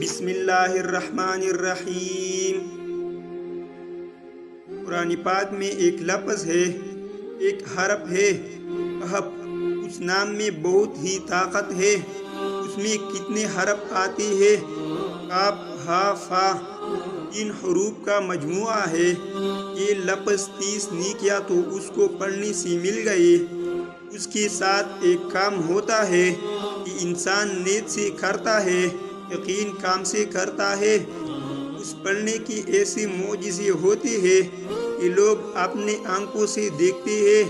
بسم اللہ الرحمن الرحیم۔ قرآن پاک میں ایک لفظ ہے، ایک حرف ہے، کہف۔ اس نام میں بہت ہی طاقت ہے۔ اس میں کتنے حرف آتے ہیں؟ کاف، ہا، فا، 3 حروف کا مجموعہ ہے۔ یہ لفظ 30 نیکیاں تو اس کو پڑھنے سے مل گئے۔ اس کے ساتھ ایک کام ہوتا ہے کہ انسان نیت سے کرتا ہے، یقین کام سے کرتا ہے۔ اس پڑھنے کی ایسی معجزے ہوتے ہیں کہ لوگ اپنے آنکھوں سے دیکھتے ہیں۔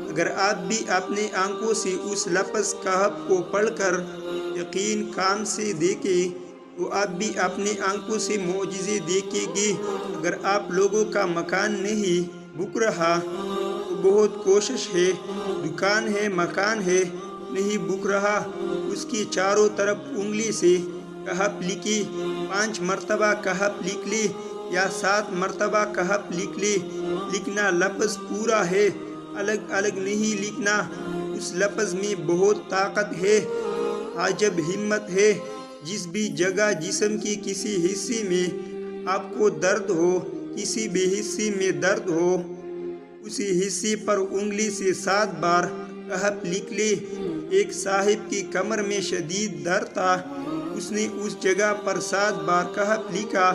اگر آپ بھی اپنے آنکھوں سے اس لفظ کہف کو پڑھ کر یقین کام سے دیکھیں تو آپ بھی اپنے آنکھوں سے معجزے دیکھیں گے۔ اگر آپ لوگوں کا مکان نہیں بک رہا تو بہت کوشش ہے، دکان ہے، مکان ہے، نہیں بک رہا، اس کی چاروں طرف انگلی سے کہف لکھی، 5 مرتبہ کہف لکھ لی یا 7 مرتبہ کہف لکھ لی۔ لکھنا لفظ پورا ہے، الگ الگ نہیں لکھنا۔ اس لفظ میں بہت طاقت ہے، عجب ہمت ہے۔ جس بھی جگہ جسم کی کسی حصے میں آپ کو درد ہو، کسی بھی حصے میں درد ہو، اسی حصے پر انگلی سے 7 بار کہف لکھ لی۔ ایک صاحب کی کمر میں شدید درد تھا، اس نے اس جگہ پر 7 بار کہف لکھا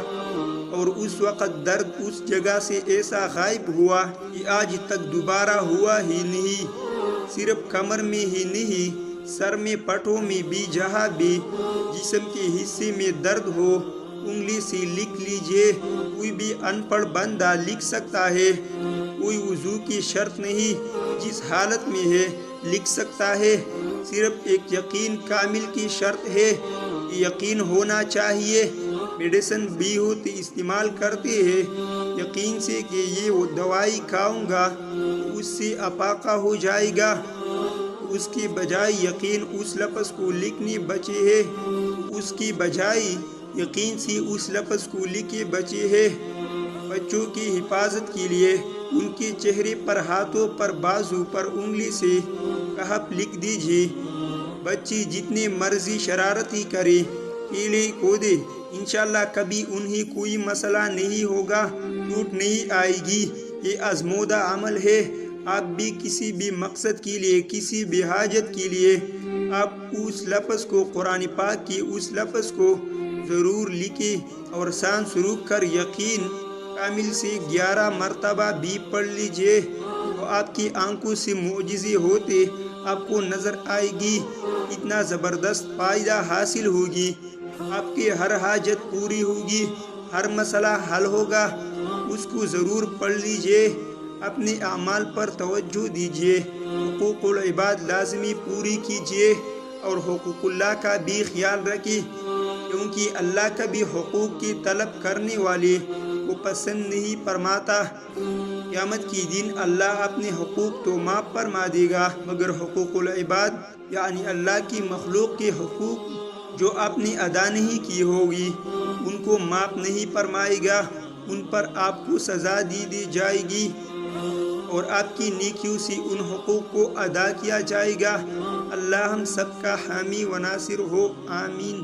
اور اس وقت درد اس جگہ سے ایسا غائب ہوا کہ آج تک دوبارہ ہوا ہی نہیں۔ صرف کمر میں ہی نہیں، سر میں، پٹھوں میں بھی، جہاں بھی جسم کے حصے میں درد ہو انگلی سے لکھ لیجئے۔ کوئی بھی ان پڑھ بندہ لکھ سکتا ہے، کوئی وضو کی شرط نہیں، جس حالت میں ہے لکھ سکتا ہے۔ صرف ایک یقین کامل کی شرط ہے کہ یقین ہونا چاہیے۔ میڈیسن بھی ہوتی استعمال کرتے ہیں یقین سے کہ یہ دوائی کھاؤں گا تو اس سے افاقہ ہو جائے گا، اس کی بجائے یقین اس لفظ کو لکھنے بچے ہے، اس کی بجائے یقین سے اس لفظ کو لکھے بچے ہے۔ بچوں کی حفاظت کے لیے ان کے چہرے پر، ہاتھوں پر، بازو پر انگلی سے کہف لکھ دیجئے۔ بچے جتنے مرضی شرارتی کریں، کھیلیں کودیں، انشاءاللہ کبھی انہیں کوئی مسئلہ نہیں ہوگا، چوٹ نہیں آئے گی۔ یہ آزمودہ عمل ہے۔ آپ بھی کسی بھی مقصد کے لیے، کسی بھی حاجت کے لیے آپ اس لفظ کو، قرآن پاک کی اس لفظ کو ضرور لکھیں اور سانس روک کر یقین کامل سے 11 مرتبہ بھی پڑھ لیجئے تو آپ کی آنکھوں سے معجزے ہوتے آپ کو نظر آئے گی۔ اتنا زبردست فائدہ حاصل ہوگی، آپ کی ہر حاجت پوری ہوگی، ہر مسئلہ حل ہوگا۔ اس کو ضرور پڑھ لیجئے، اپنے اعمال پر توجہ دیجئے، حقوق العباد لازمی پوری کیجئے اور حقوق اللہ کا بھی خیال رکھیں، کیونکہ اللہ کا بھی حقوق کی طلب کرنے والے کو پسند نہیں فرماتا۔ قیامت کے دن اللہ اپنے حقوق تو معاف فرما دے گا، مگر حقوق العباد یعنی اللہ کی مخلوق کے حقوق جو آپ نے ادا نہیں کی ہوگی ان کو معاف نہیں فرمائے گا، ان پر آپ کو سزا دی جائے گی اور آپ کی نیکیوں سے ان حقوق کو ادا کیا جائے گا۔ اللہ ہم سب کا حامی و ناصر ہو، آمین۔